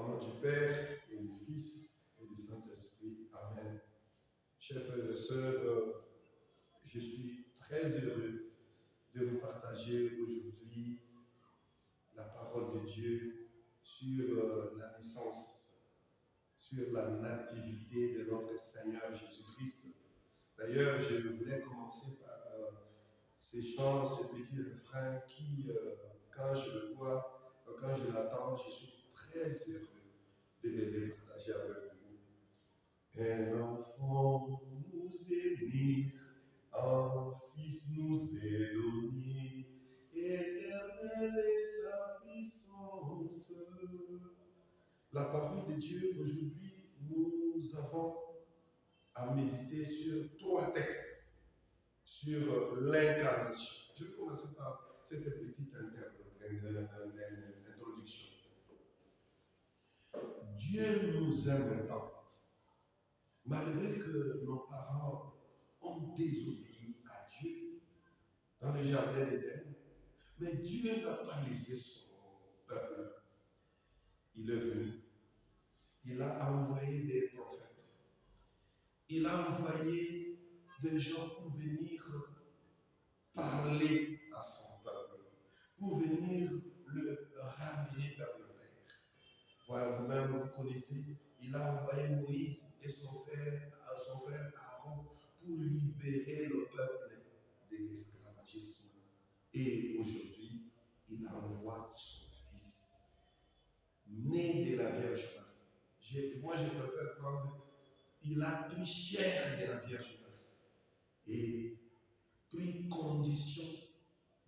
Au nom du Père et du Fils et du Saint-Esprit. Amen. Chers frères et sœurs, je suis très heureux de vous partager aujourd'hui la parole de Dieu sur la naissance, sur la nativité de notre Seigneur Jésus-Christ. D'ailleurs, je voulais commencer par ces chants, ces petits refrains qui, quand je le vois, quand je l'entends, je suis très heureux de les partager avec vous. Un enfant nous est né, un fils nous est donné, éternelle est sa puissance. La parole de Dieu, aujourd'hui, nous avons à méditer sur 3 textes sur l'incarnation. Je vais commencer par cette petite introduction. Dieu nous aime tant. Malgré que nos parents ont désobéi à Dieu dans le jardin d'Éden, mais Dieu n'a pas laissé son peuple. Il est venu. Il a envoyé des prophètes. Il a envoyé des gens pour venir parler à son peuple, pour venir le ramener vers le Père. Voilà, vous-même, vous connaissez, il a envoyé Moïse et son frère Aaron pour libérer le peuple de l'esclavagisme. Et aujourd'hui, il envoie son fils, né de la Vierge Marie. Moi, je préfère prendre, il a pris chair de la Vierge Marie et pris condition,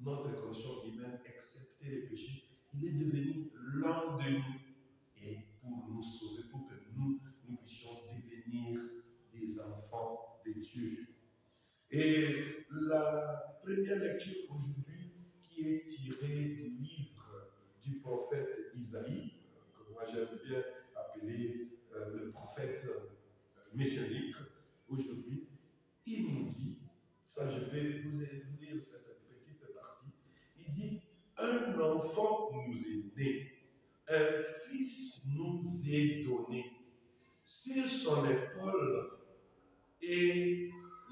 notre condition humaine, excepté les péchés. Il est devenu l'un de nous et pour nous sauver, pour que nous puissions devenir des enfants de Dieu. Et la première lecture aujourd'hui, qui est tirée du livre du prophète Isaïe, que moi j'aime bien appeler le prophète messianique, aujourd'hui, il nous dit, ça je vais vous lire cette petite partie, il dit, un enfant nous est né, un fils nous est donné, sur son épaule et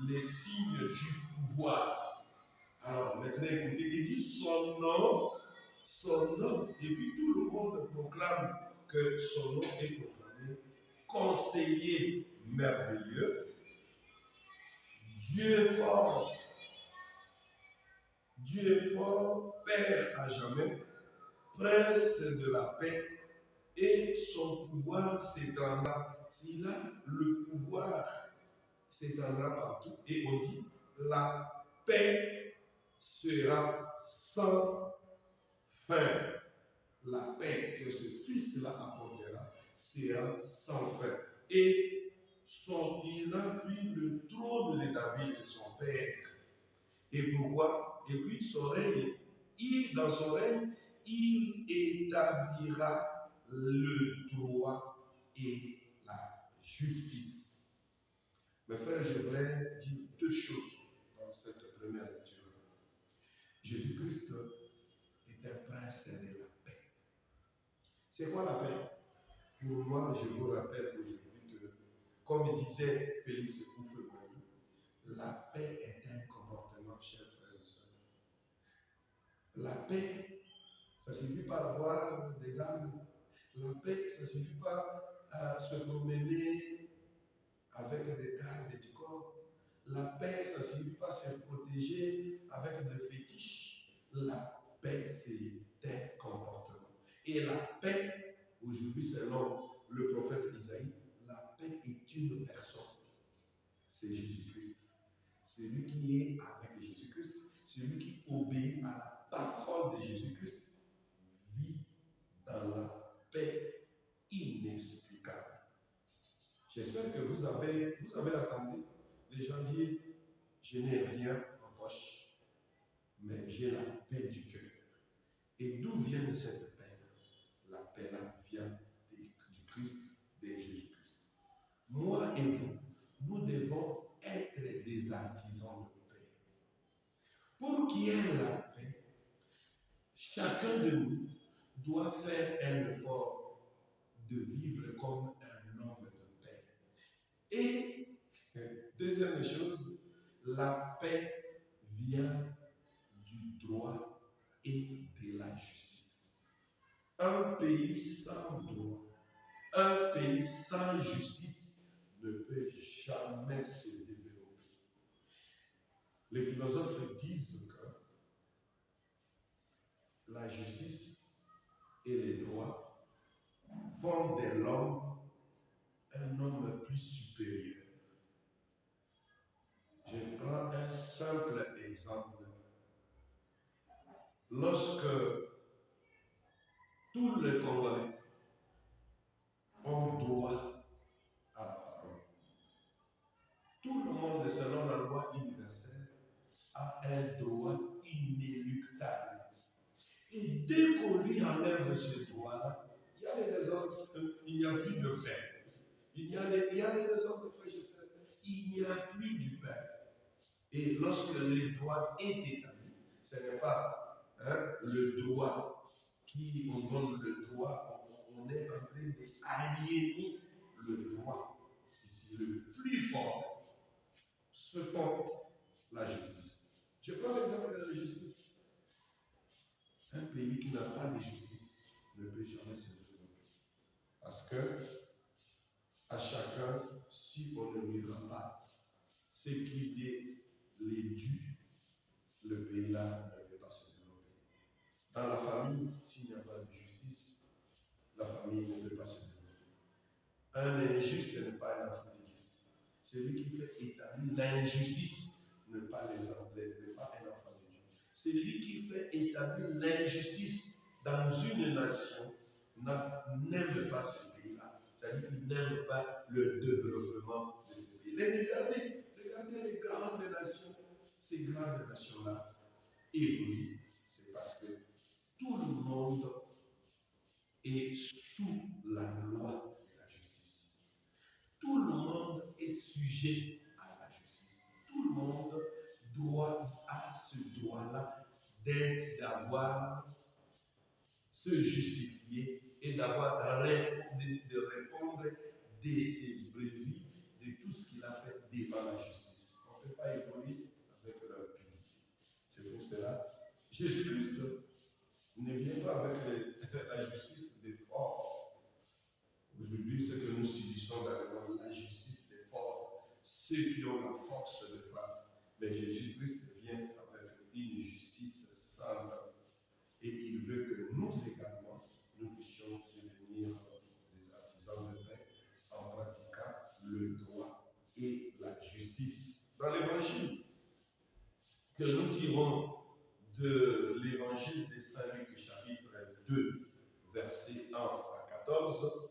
les signes du pouvoir. Alors maintenant écoutez, il dit son nom, et puis tout le monde proclame que son nom est proclamé conseiller merveilleux, Dieu fort, Père à jamais, prince de la paix, et son pouvoir s'étendra. S'il a le pouvoir, s'étendra partout. Et on dit, la paix sera sans fin. La paix que ce Fils-là apportera sera sans fin. Et il a pris le trône de David et son père. Et pourquoi? Et puis son règne, dans son règne, il établira le droit et la justice. Mes frères, je voulais dire 2 choses dans cette première lecture. Jésus-Christ est un prince de la paix. C'est quoi la paix? Pour moi, je vous rappelle aujourd'hui que, comme disait Félix Houphouët-Boigny, la paix est un comportement, chers frères et sœurs. La paix, ça ne suffit pas à avoir des armes. La paix, ça ne suffit pas à se promener avec des gardes du corps. La paix, ça ne suffit pas à se protéger avec des fétiches. La paix, c'est un comportement. Et la paix, aujourd'hui, selon le prophète Isaïe, la paix est une personne. C'est Jésus-Christ. Celui qui est avec Jésus-Christ, celui qui obéit à la parole de Jésus-Christ, vit dans la paix inexplicable. J'espère que vous avez entendu les gens dire, je n'ai rien en poche, mais j'ai la paix du cœur. Et d'où vient cette paix? La paix-là vient du Christ, de Jésus-Christ. Moi et vous, nous devons être des artisans de paix. Pour qu'il y ait la paix, chacun de nous doit faire un effort de vivre comme un homme de paix. Et deuxième chose, la paix vient du droit et de la justice. Un pays sans droit, un pays sans justice ne peut jamais se développer. Les philosophes disent que la justice et les droits font de l'homme un homme plus supérieur. Je prends un simple exemple. Lorsque tous les Congolais ont droit à la parole, tout le monde, selon la loi universelle, a un droit inéluctable. Et dès qu'on lui enlève ce droit-là, il y a des désordres, il n'y a plus de paix. Il y a des désordres, frère, je sais, il n'y a plus du paix. Et lorsque le droit est établi, ce n'est pas le droit qui on donne le droit, on est en train d'aliéner le droit. Ici, le plus fort se font la justice. Je prends l'exemple de la justice. Un pays qui n'a pas de justice ne peut jamais se développer. Parce que à chacun, si on ne lui rend pas ce qu'il est les dû, le pays-là ne peut pas se développer. Dans la famille, s'il n'y a pas de justice, la famille ne peut pas se développer. Un injuste n'est pas un enfant de Dieu. Celui qui fait établir l'injustice n'est pas un enfant de Dieu. Celui qui fait établir l'injustice dans une nation n'aime pas ce pays-là. C'est-à-dire qu'il n'aime pas le développement de ce pays. Regardez les grandes nations, ces grandes nations-là évoluent. C'est parce que tout le monde est sous la loi de la justice. Tout le monde est sujet à la justice. Tout le monde a ce droit-là d'avoir se justifier et d'avoir de répondre de ses brebis, de tout ce qu'il a fait devant la justice. On ne peut pas évoluer avec leur impunité. C'est pour cela, Jésus-Christ ne vient pas avec la justice des forts. Aujourd'hui, ce que nous subissons dans le monde, la justice des forts, ceux qui ont la force de frapper. Mais Jésus-Christ vient avec une justice sainte. Et il veut que nous également, nous puissions devenir des artisans de paix en pratiquant le droit et la justice. Dans l'évangile que nous tirons de l'évangile de Saint-Luc, chapitre 2, versets 1 à 14,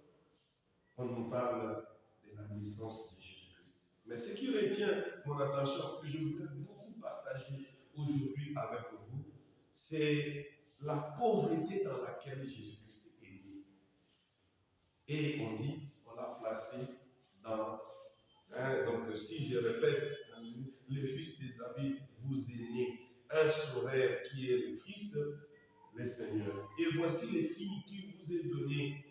on nous parle de la naissance de Jésus-Christ. Mais ce qui retient mon attention, que je voudrais beaucoup partager aujourd'hui avec vous, c'est la pauvreté dans laquelle Jésus-Christ est né. Et on dit, on l'a placé dans, donc si je répète, le fils de David vous est né, un sauveur qui est le Christ, le Seigneur. Et voici les signes qui vous est donné.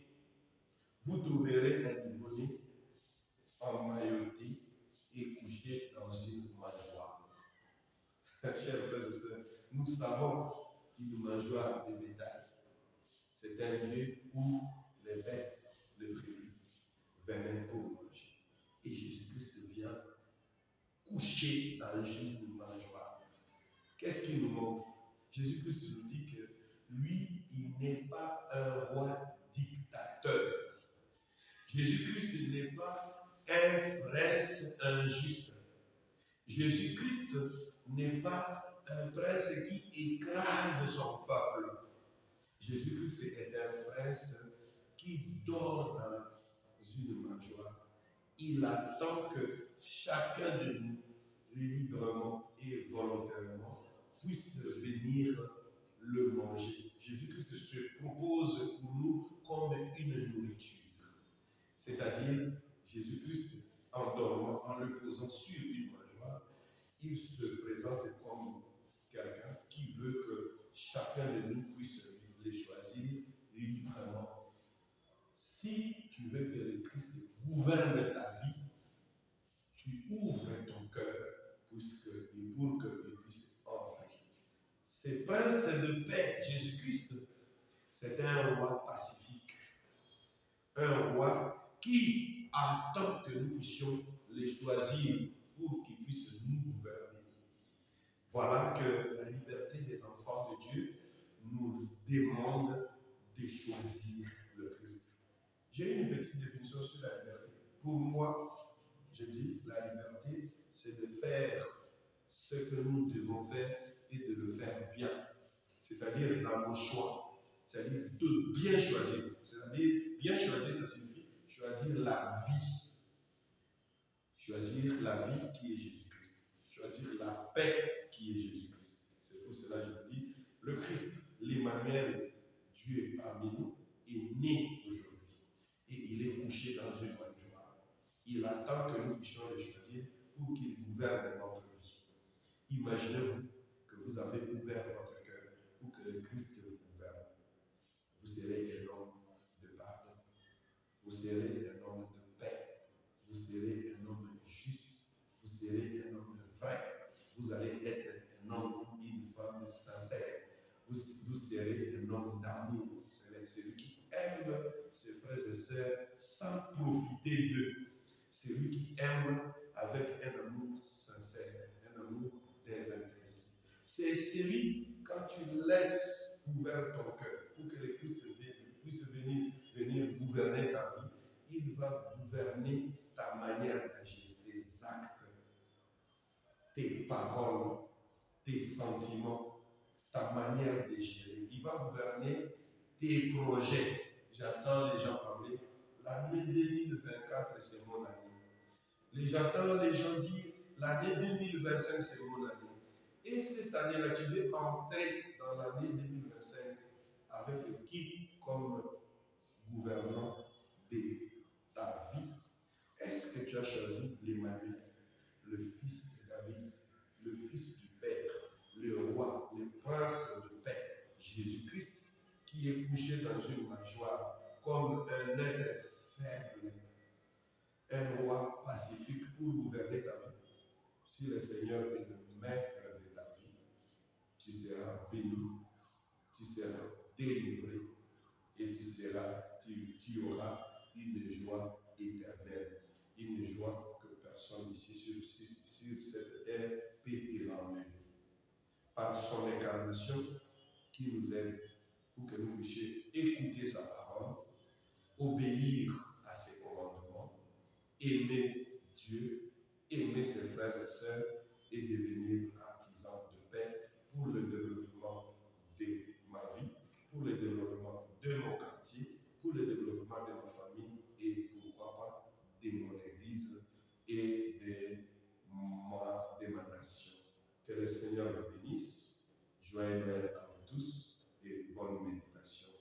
Vous trouverez un nouveau-né emmailloté et couché dans une mangeoire. Chers frères et sœurs, nous savons une mangeoire de bétail. C'est un lieu où les bêtes, les brebis, venaient pour manger. Et Jésus-Christ vient coucher dans une mangeoire. Qu'est-ce qu'il nous montre? Jésus-Christ nous dit que lui, il n'est pas un roi dictateur. Jésus-Christ n'est pas un prince injuste. Jésus-Christ n'est pas un prince qui écrase son peuple. Jésus-Christ est un prince qui dort dans une mangeoire. Il attend que chacun de nous, librement et volontairement, puisse venir le manger. Jésus-Christ se propose pour nous comme une nourriture. C'est-à-dire, Jésus-Christ, en dormant, en le posant sur une mangeoire, il se présente comme quelqu'un qui veut que chacun de nous puisse les choisir librement, Si tu veux que le Christ gouverne ta vie, tu ouvres ton cœur pour qu'il puisse entrer. Ce prince de paix, Jésus-Christ, c'est un roi pacifique, un roi qui attend que nous puissions les choisir pour qu'ils puissent nous gouverner. Voilà que la liberté des enfants de Dieu nous demande de choisir le Christ. J'ai une petite définition sur la liberté. Pour moi, je dis la liberté, c'est de faire ce que nous devons faire et de le faire bien. C'est-à-dire dans nos choix. C'est-à-dire de bien choisir. C'est-à-dire, bien choisir, ça signifie choisir la vie. Choisir la vie qui est Jésus-Christ. Choisir la paix qui est Jésus-Christ. C'est pour cela que je dis, le Christ, l'Emmanuel, Dieu parmi nous, est né aujourd'hui. Et il est couché dans une mangeoire. Il attend que nous puissions le choisir pour qu'il gouverne notre vie. Imaginez-vous que vous avez ouvert votre cœur pour que le Christ vous gouverne. Vous serez un homme de pardon. Vous serez un homme de paix. Vous serez un homme juste. Vous serez un homme vrai. Vous allez être un homme ou une femme sincère. Vous serez un homme d'amour. C'est celui qui aime ses frères et sœurs sans profiter d'eux. Celui qui aime avec un amour sincère, un amour désintéressé. C'est celui, quand tu laisses ouvert ton cœur pour que le Christ puisse venir gouverner ta vie, il va gouverner ta manière d'agir, tes actes, tes paroles, tes sentiments, ta manière de gérer. Il va gouverner tes projets. J'entends les gens parler, l'année 2024, c'est mon année. J'entends les gens dire, l'année 2025, c'est mon année. Et cette année-là, tu veux entrer dans l'année 2025 avec qui comme gouvernant de ta vie? Est-ce que tu as choisi l'Emmanuel, le fils de David, le fils du Père, le roi, le prince de paix, Jésus-Christ, qui est couché dans une mangeoire comme un être faible, un roi pacifique pour gouverner ta vie? Si le Seigneur est le maître de ta vie, tu seras béni, tu seras délivré et tu auras une joie éternelle, une joie que personne ici sur cette terre peut te l'emmener. Par son incarnation qui nous aide pour que nous puissions écouter sa parole, obéir à ses commandements, aimer Dieu, aimer ses frères et sœurs et devenir artisan de paix pour le développement de ma vie, pour le développement de mon quartier, pour le développement de ma famille et pourquoi pas de mon église et de ma nation. Que le Seigneur le bénisse. Joyeux Noël à vous tous et bonne méditation.